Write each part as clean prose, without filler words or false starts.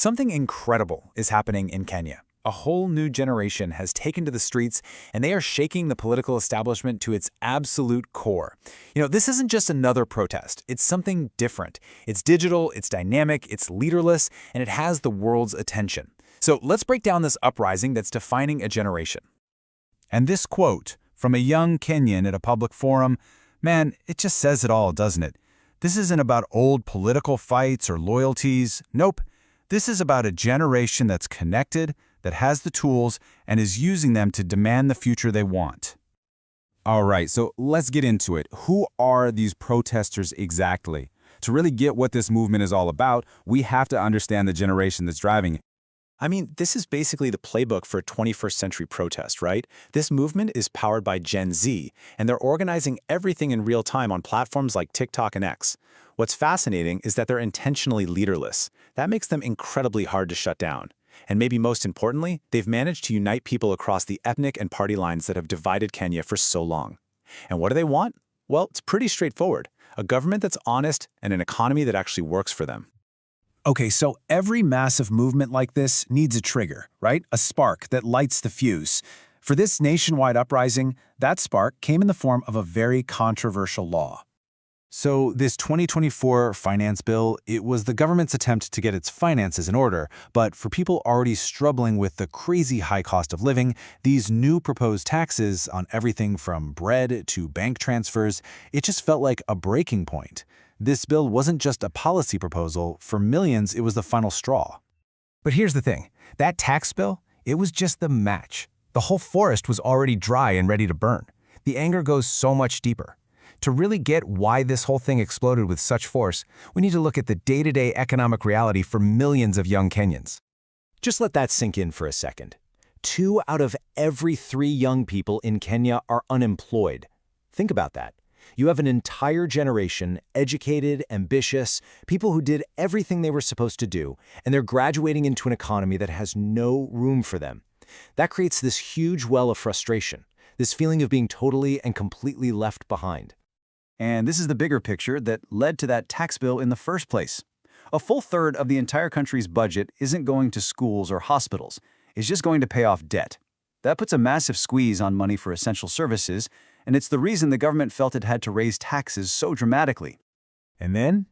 Something incredible is happening in Kenya. A whole new generation has taken to the streets, and they are shaking the political establishment to its absolute core. This isn't just another protest. It's something different. It's digital, it's dynamic, it's leaderless, and it has the world's attention. So let's break down this uprising that's defining a generation. And this quote from a young Kenyan at a public forum, man, it just says it all, doesn't it? This isn't about old political fights or loyalties. Nope. This is about a generation that's connected, that has the tools, and is using them to demand the future they want. All right, so let's get into it. Who are these protesters exactly? To really get what this movement is all about, we have to understand the generation that's driving it. This is basically the playbook for a 21st century protest, right? This movement is powered by Gen Z, and they're organizing everything in real time on platforms like TikTok and X. What's fascinating is that they're intentionally leaderless. That makes them incredibly hard to shut down. And maybe most importantly, they've managed to unite people across the ethnic and party lines that have divided Kenya for so long. And what do they want? Well, it's pretty straightforward. A government that's honest and an economy that actually works for them. Okay, so every massive movement like this needs a trigger, right? A spark that lights the fuse. For this nationwide uprising, that spark came in the form of a very controversial law. So this 2024 finance bill, it was the government's attempt to get its finances in order, but for people already struggling with the crazy high cost of living, these new proposed taxes on everything from bread to bank transfers, it just felt like a breaking point. This bill wasn't just a policy proposal. For millions, it was the final straw. But here's the thing. That tax bill, it was just the match. The whole forest was already dry and ready to burn. The anger goes so much deeper. To really get why this whole thing exploded with such force, we need to look at the day-to-day economic reality for millions of young Kenyans. Just let that sink in for a second. 2 out of every 3 young people in Kenya are unemployed. Think about that. You have an entire generation, educated, ambitious, people who did everything they were supposed to do, and they're graduating into an economy that has no room for them. That creates this huge well of frustration, this feeling of being totally and completely left behind. And this is the bigger picture that led to that tax bill in the first place. A full third of the entire country's budget isn't going to schools or hospitals. It's just going to pay off debt. That puts a massive squeeze on money for essential services, and it's the reason the government felt it had to raise taxes so dramatically. And then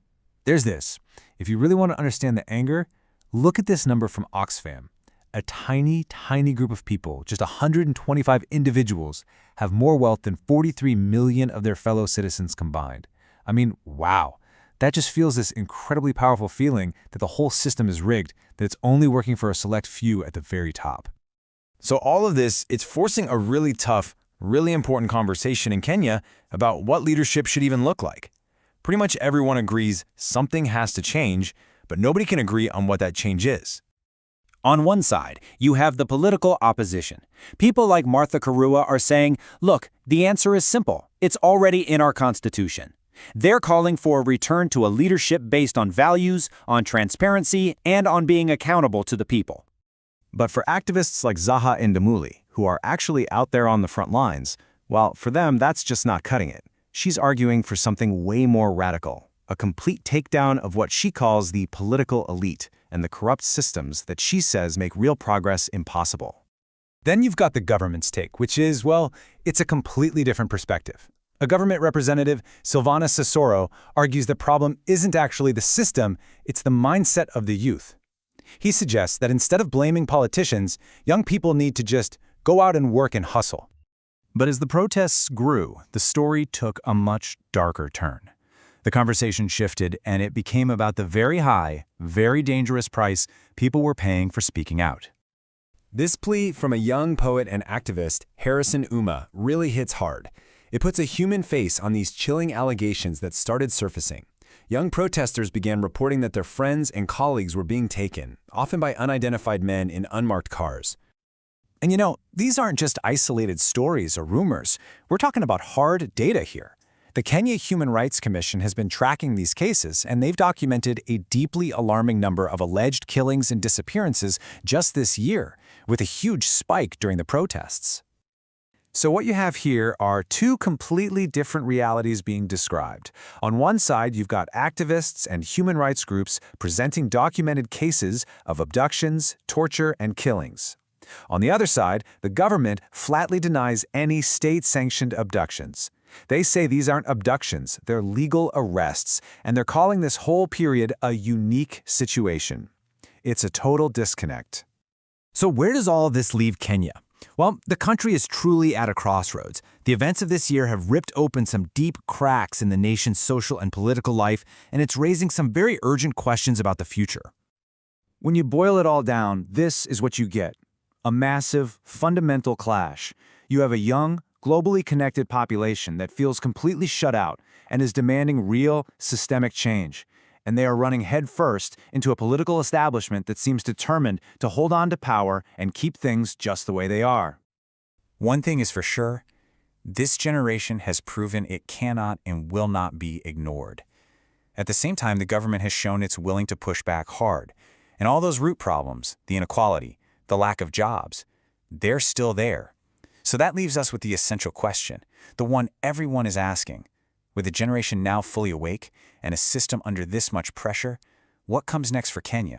there's this. If you really want to understand the anger, look at this number from Oxfam. A tiny, tiny group of people, just 125 individuals, have more wealth than 43 million of their fellow citizens combined. Wow. That just feels this incredibly powerful feeling that the whole system is rigged, that it's only working for a select few at the very top. So all of this, it's forcing a really tough, really important conversation in Kenya about what leadership should even look like. Pretty much everyone agrees something has to change, but nobody can agree on what that change is. On one side, you have the political opposition. People like Martha Karua are saying, look, the answer is simple. It's already in our Constitution. They're calling for a return to a leadership based on values, on transparency, and on being accountable to the people. But for activists like Zaha Ndamuli, who are actually out there on the front lines, well, for them, that's just not cutting it. She's arguing for something way more radical, a complete takedown of what she calls the political elite and the corrupt systems that she says make real progress impossible. Then you've got the government's take, which is, well, it's a completely different perspective. A government representative, Silvana Sisoro, argues the problem isn't actually the system, it's the mindset of the youth. He suggests that instead of blaming politicians, young people need to just go out and work and hustle. But as the protests grew, the story took a much darker turn. The conversation shifted, and it became about the very high, very dangerous price people were paying for speaking out. This plea from a young poet and activist, Harrison Uma, really hits hard. It puts a human face on these chilling allegations that started surfacing. Young protesters began reporting that their friends and colleagues were being taken, often by unidentified men in unmarked cars. And these aren't just isolated stories or rumors. We're talking about hard data here. The Kenya Human Rights Commission has been tracking these cases, and they've documented a deeply alarming number of alleged killings and disappearances just this year, with a huge spike during the protests. So what you have here are two completely different realities being described. On one side, you've got activists and human rights groups presenting documented cases of abductions, torture, and killings. On the other side, the government flatly denies any state-sanctioned abductions. They say these aren't abductions, they're legal arrests, and they're calling this whole period a unique situation. It's a total disconnect. So where does all of this leave Kenya? Well, the country is truly at a crossroads. The events of this year have ripped open some deep cracks in the nation's social and political life, and it's raising some very urgent questions about the future. When you boil it all down, this is what you get. A massive, fundamental clash. You have a young, globally connected population that feels completely shut out and is demanding real, systemic change. And they are running headfirst into a political establishment that seems determined to hold on to power and keep things just the way they are. One thing is for sure, this generation has proven it cannot and will not be ignored. At the same time, the government has shown it's willing to push back hard. And all those root problems, the inequality, the lack of jobs, they're still there. So that leaves us with the essential question, the one everyone is asking. With the generation now fully awake and a system under this much pressure, what comes next for Kenya?